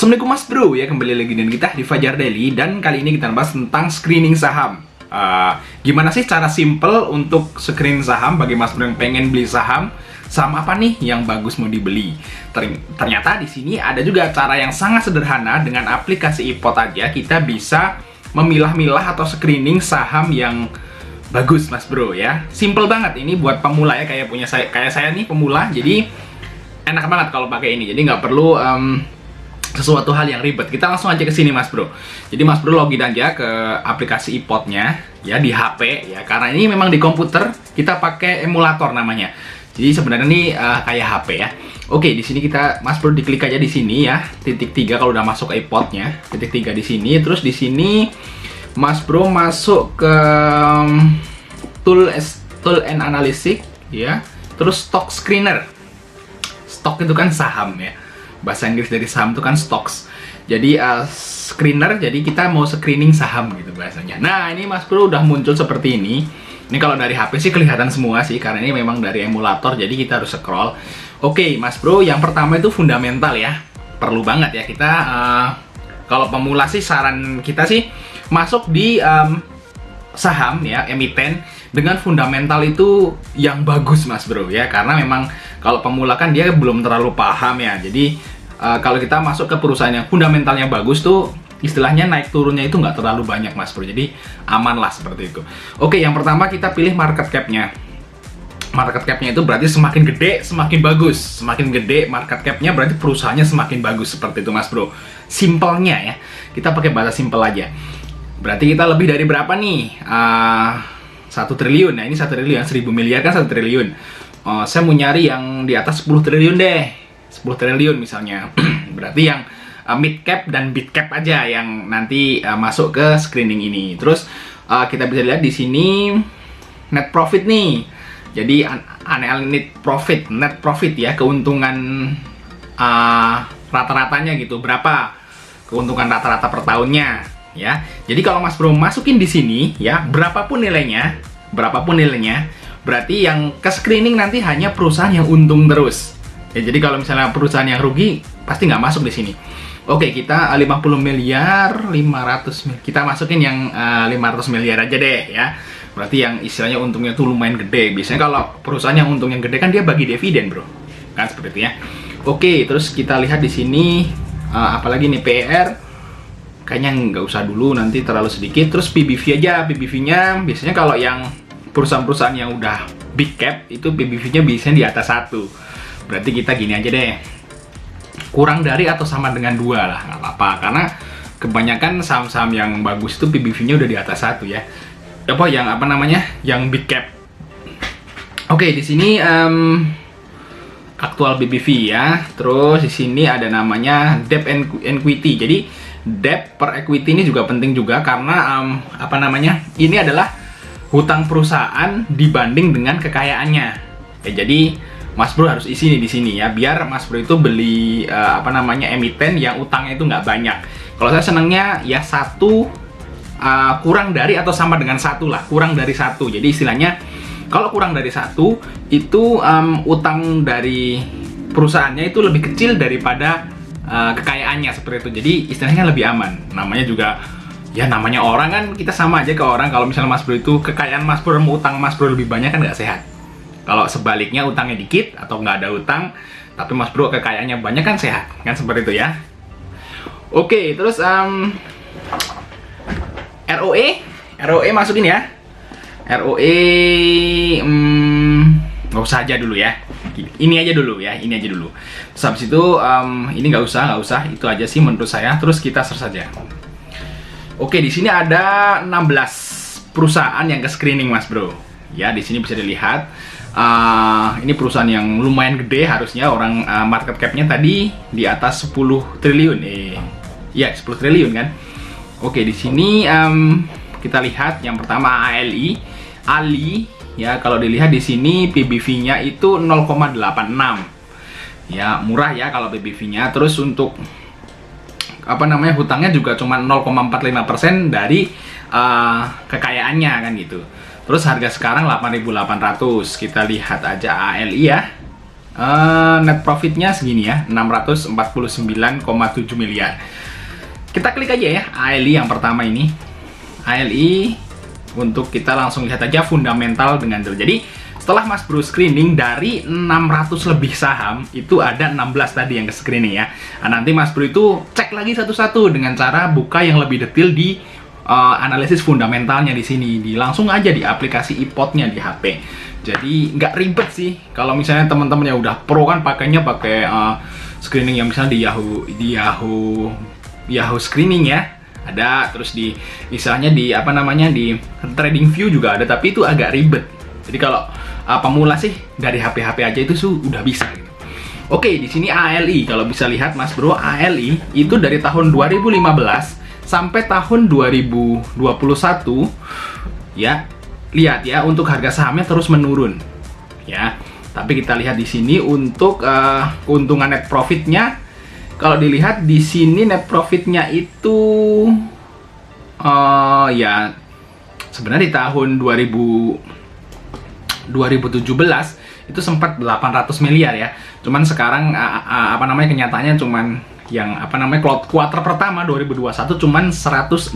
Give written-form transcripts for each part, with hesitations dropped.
Assalamualaikum Mas Bro, ya kembali lagi dengan kita di Fajar Daily. Dan kali ini kita bahas tentang screening saham. Gimana sih cara simple untuk screening saham bagi Mas Bro yang pengen beli saham? Saham apa nih yang bagus mau dibeli? Ternyata di sini ada juga cara yang sangat sederhana. Dengan aplikasi iPod aja kita bisa memilah-milah atau screening saham yang bagus Mas Bro ya. Simple banget ini buat pemula ya, kayak saya nih pemula. Jadi enak banget kalau pakai ini. Jadi nggak perlu sesuatu hal yang ribet. Kita langsung aja ke sini Mas Bro. Jadi Mas Bro login aja ke aplikasi iPod-nya ya di HP ya. Karena ini memang di komputer kita pakai emulator namanya. Jadi sebenarnya ini kayak HP ya. Oke, di sini Mas Bro diklik aja di sini ya. Titik 3 kalau udah masuk ke iPod-nya. Titik 3 di sini. Terus di sini Mas Bro masuk ke tool and analysis ya. Terus stock screener. Stock itu kan saham ya. Bahasa Inggris dari saham itu kan stocks. Jadi screener, jadi kita mau screening saham gitu bahasanya. Nah ini Mas Bro udah muncul seperti ini. Ini kalau dari HP sih kelihatan semua sih, karena ini memang dari emulator, jadi kita harus scroll. Oke Mas Bro, yang pertama itu fundamental ya. Perlu banget ya kita, kalau pemula sih saran kita sih masuk di saham ya, emiten dengan fundamental itu yang bagus Mas Bro ya. Karena memang kalau pemula kan dia belum terlalu paham ya. Jadi kalau kita masuk ke perusahaan yang fundamentalnya bagus tuh, istilahnya naik turunnya itu nggak terlalu banyak Mas Bro. Jadi aman lah seperti itu. Oke, yang pertama kita pilih market cap-nya. Market cap-nya itu berarti semakin gede semakin bagus. Semakin gede market cap-nya berarti perusahaannya semakin bagus, seperti itu Mas Bro. Simpelnya ya, kita pakai bahasa simpel aja. Berarti kita lebih dari berapa nih? 1 triliun. Nah ini 1 triliun, 1000 miliar kan 1 triliun. Saya mau nyari yang di atas 10 triliun deh. 10 triliun misalnya. Berarti yang mid cap dan big cap aja yang nanti masuk ke screening ini. Terus kita bisa lihat di sini net profit nih. Jadi net profit ya, keuntungan rata-ratanya gitu. Berapa keuntungan rata-rata per tahunnya ya. Jadi kalau Mas Bro masukin di sini ya, berapapun nilainya, berarti yang ke screening nanti hanya perusahaan yang untung terus. Ya, jadi kalau misalnya perusahaan yang rugi pasti nggak masuk di sini. Oke, kita 50 miliar, 500 miliar. Kita masukin yang 500 miliar aja deh ya. Berarti yang istilahnya untungnya tuh lumayan gede. Biasanya kalau perusahaan yang untungnya gede kan dia bagi dividen, Bro. Kan seperti itu ya. Oke, terus kita lihat di sini apalagi nih PER. Kayaknya nggak usah dulu, nanti terlalu sedikit. Terus PBV aja. PBV-nya biasanya kalau yang perusahaan-perusahaan yang udah big cap itu PBV-nya biasanya di atas 1. Berarti kita gini aja deh, kurang dari atau sama dengan 2 lah, nggak apa-apa. Karena kebanyakan saham-saham yang bagus itu PBV-nya udah di atas 1 ya. Yang big cap. Oke, di sini aktual PBV ya. Terus di sini ada namanya debt and equity. Jadi debt per equity ini juga penting juga karena ini adalah hutang perusahaan dibanding dengan kekayaannya. Ya, jadi Mas Bro harus isi nih di sini ya, biar Mas Bro itu beli emiten yang utangnya itu nggak banyak. Kalau saya senangnya ya 1 kurang dari atau sama dengan 1 lah, kurang dari 1. Jadi istilahnya kalau kurang dari 1 itu utang dari perusahaannya itu lebih kecil daripada kekayaannya, seperti itu. Jadi istilahnya lebih aman. Namanya juga ya, namanya orang kan, kita sama aja ke orang. Kalau misalnya Mas Bro itu kekayaan Mas Bro sama utang Mas Bro lebih banyak kan nggak sehat. Kalau sebaliknya utangnya dikit atau nggak ada utang tapi Mas Bro kekayaannya banyak kan sehat, kan seperti itu ya. Oke, terus ROE masukin ya. ROE nggak usah aja dulu ya. Ini aja dulu. Terus habis itu ini nggak usah, itu aja sih menurut saya. Terus kita search saja. Oke, di sini ada 16 perusahaan yang ke screening Mas Bro. Ya, di sini bisa dilihat. Ini perusahaan yang lumayan gede harusnya, orang market cap-nya tadi di atas 10 triliun. Iya, 10 triliun kan. Oke, di sini kita lihat yang pertama Ali ya. Kalau dilihat di sini PBV-nya itu 0,86. Ya, murah ya kalau PBV-nya. Terus untuk hutangnya juga cuma 0,45% dari kekayaannya kan gitu. Terus harga sekarang 8.800. Kita lihat aja ALI ya. net profitnya segini ya, 649,7 miliar. Kita klik aja ya ALI yang pertama ini. ALI, untuk kita langsung lihat aja fundamental dengan dulu. Jadi setelah Mas Bro screening dari 600 lebih saham, itu ada 16 tadi yang ke screening ya. Nah, nanti Mas Bro itu cek lagi satu-satu dengan cara buka yang lebih detail di analisis fundamentalnya di sini. Langsung aja di aplikasi iPod-nya di HP. Jadi nggak ribet sih. Kalau misalnya teman-teman yang udah pro kan pakainya pakai screening yang misalnya di Yahoo screening ya. Ada, terus di misalnya di di TradingView juga ada, tapi itu agak ribet. Jadi kalau pemula sih dari HP-HP aja itu udah bisa gitu. Oke, di sini ALI kalau bisa lihat Mas Bro, ALI itu dari tahun 2015 sampai tahun 2021 ya. Lihat ya, untuk harga sahamnya terus menurun ya. Tapi kita lihat di sini untuk keuntungan net profitnya, kalau dilihat di sini net profitnya itu ya sebenarnya di tahun 2017 itu sempat 800 miliar ya. Cuman sekarang kenyataannya cuman yang quarter pertama 2021 cuman 162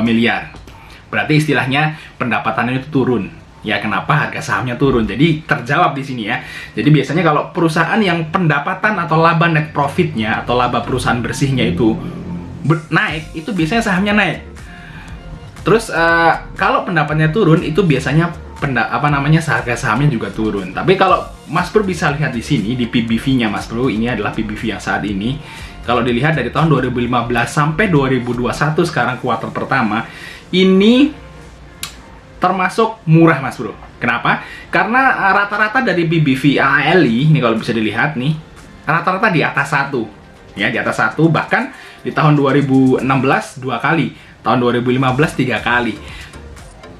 miliar. Berarti istilahnya pendapatannya itu turun. Ya, kenapa harga sahamnya turun? Jadi terjawab di sini ya. Jadi biasanya kalau perusahaan yang pendapatan atau laba net profitnya atau laba perusahaan bersihnya itu naik, itu biasanya sahamnya naik. Terus kalau pendapatannya turun, itu biasanya harga sahamnya juga turun. Tapi kalau Mas Bro bisa lihat di sini di PBV-nya Mas Bro, ini adalah PBV yang saat ini. Kalau dilihat dari tahun 2015 sampai 2021 sekarang kuartal pertama, ini termasuk murah Mas Bro. Kenapa? Karena rata-rata dari PBV ALI ini kalau bisa dilihat nih, rata-rata di atas 1. Ya, di atas 1, bahkan di tahun 2016 2 kali, tahun 2015 3 kali.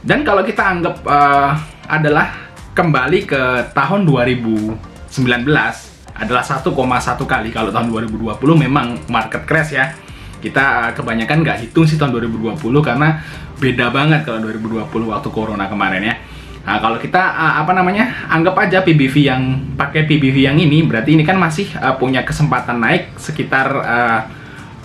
Dan kalau kita anggap adalah kembali ke tahun 2019 adalah 1,1 kali. Kalau tahun 2020 memang market crash ya. Kita kebanyakan nggak hitung sih tahun 2020 karena beda banget kalau 2020 waktu corona kemarin ya. Nah, kalau kita anggap aja PBV yang pakai PBV yang ini, berarti ini kan masih punya kesempatan naik sekitar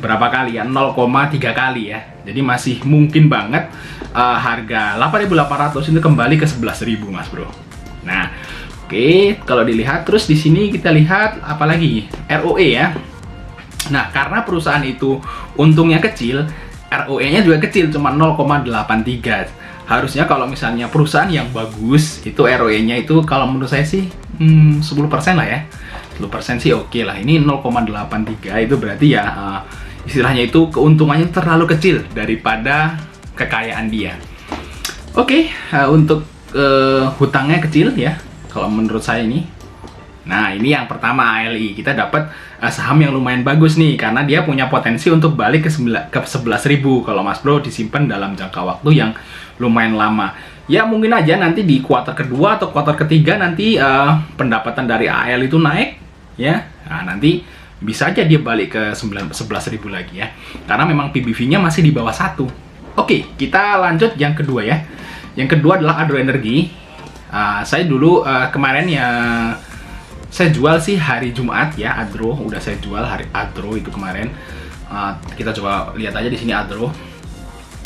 berapa kali ya? 0,3 kali ya. Jadi masih mungkin banget harga 8.800 itu kembali ke 11.000 Mas Bro. Nah, oke, kalau dilihat terus di sini kita lihat apalagi ROE ya. Nah, karena perusahaan itu untungnya kecil, ROE-nya juga kecil, cuma 0,83. Harusnya kalau misalnya perusahaan yang bagus, itu ROE-nya itu kalau menurut saya sih 10% lah ya. 10% sih oke lah. Ini 0,83 itu berarti ya istilahnya itu keuntungannya terlalu kecil daripada kekayaan dia. Oke, untuk hutangnya kecil ya, kalau menurut saya ini. Nah, ini yang pertama ALI. Kita dapat saham yang lumayan bagus nih, karena dia punya potensi untuk balik ke 11.000 kalau Mas Bro disimpan dalam jangka waktu yang lumayan lama. Ya, mungkin aja nanti di kuartal kedua atau kuartal ketiga nanti pendapatan dari ALI itu naik ya. Nah, nanti bisa aja dia balik ke 11.000 lagi ya. Karena memang PBV-nya masih di bawah 1. Oke, kita lanjut yang kedua ya. Yang kedua adalah Adro Energi. Saya dulu kemarin ya saya jual sih hari Jumat ya, Adro udah saya jual hari Adro itu kemarin. Kita coba lihat aja di sini Adro.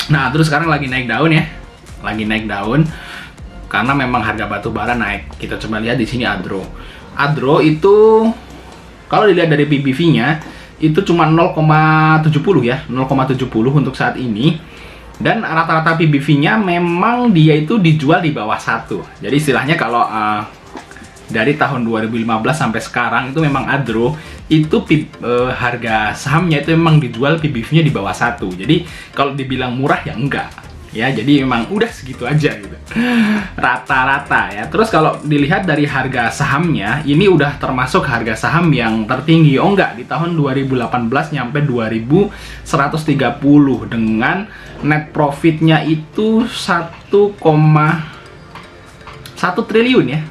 Nah, terus sekarang lagi naik daun ya. Lagi naik daun karena memang harga batu bara naik. Kita coba lihat di sini Adro. Adro itu kalau dilihat dari PBV-nya itu cuma 0,70 ya, 0,70 untuk saat ini. Dan rata-rata PBV-nya memang dia itu dijual di bawah 1. Jadi istilahnya kalau dari tahun 2015 sampai sekarang itu memang Adro itu harga sahamnya itu memang dijual PBV-nya di bawah 1. Jadi kalau dibilang murah ya enggak. Ya, jadi memang udah segitu aja gitu. Rata-rata ya. Terus kalau dilihat dari harga sahamnya, ini udah termasuk harga saham yang tertinggi. Oh enggak, di tahun 2018 nyampe 2.130 dengan net profitnya itu 1,1 triliun ya.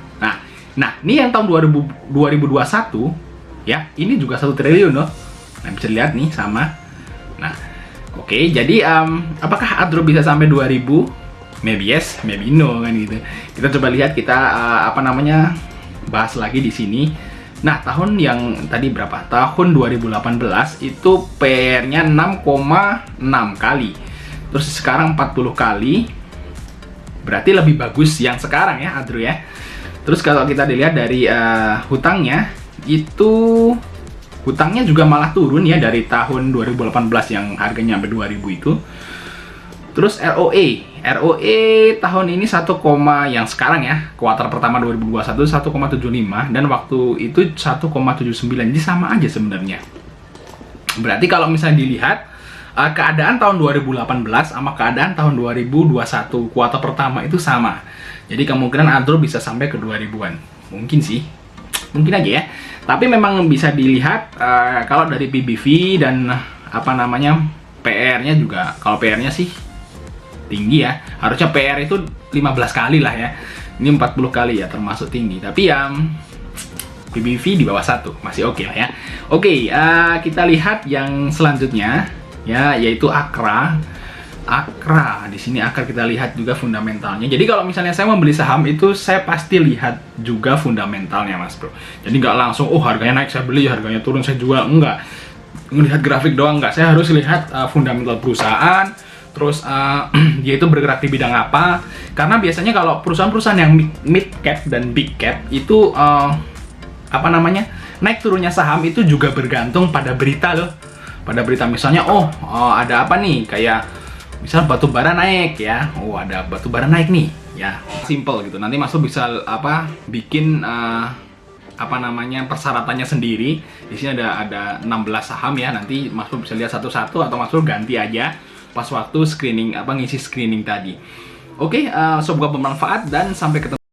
Nah, ini yang tahun 2021 ya, ini juga 1 triliun loh. Nah, bisa dilihat nih sama. Nah, oke, jadi apakah Adro bisa sampai 2000? Maybe yes, maybe no kan gitu. Kita coba lihat kita bahas lagi di sini. Nah, tahun yang tadi berapa? Tahun 2018 itu PR-nya 6,6 kali. Terus sekarang 40 kali. Berarti lebih bagus yang sekarang ya, Adro ya. Terus kalau kita dilihat dari hutangnya, itu hutangnya juga malah turun ya dari tahun 2018 yang harganya sampai 2000 itu. Terus ROE tahun ini 1, yang sekarang ya, kuartal pertama 2021 1,75 dan waktu itu 1,79. Jadi sama aja sebenarnya. Berarti kalau misalnya dilihat keadaan tahun 2018 sama keadaan tahun 2021 kuartal pertama itu sama. Jadi kemungkinan Adro bisa sampai ke 2000-an. Mungkin sih. Mungkin aja ya. Tapi memang bisa dilihat kalau dari PBV dan apa namanya PR-nya juga. Kalau PR-nya sih tinggi ya. Harusnya PR itu 15 kali lah ya. Ini 40 kali ya, termasuk tinggi. Tapi yang PBV di bawah 1 masih oke lah ya. Oke, kita lihat yang selanjutnya ya, yaitu Akra. Akra di sini Akra kita lihat juga fundamentalnya. Jadi kalau misalnya saya membeli saham itu saya pasti lihat juga fundamentalnya, Mas Bro. Jadi nggak langsung harganya naik saya beli, harganya turun saya jual, enggak. Ngelihat grafik doang enggak. Saya harus lihat fundamental perusahaan. Terus dia itu bergerak di bidang apa? Karena biasanya kalau perusahaan-perusahaan yang mid cap dan big cap itu apa namanya, naik turunnya saham itu juga bergantung pada berita loh. Pada berita misalnya, ada apa nih, kayak misal batu bara naik ya, ada batu bara naik nih ya, simple gitu. Nanti Mas Bro bisa bikin apa namanya persyaratannya sendiri. Di sini ada 16 saham ya, nanti Mas Bro bisa lihat satu-satu atau Mas Bro ganti aja pas waktu screening ngisi screening tadi. Oke, semoga bermanfaat dan sampai ketemu.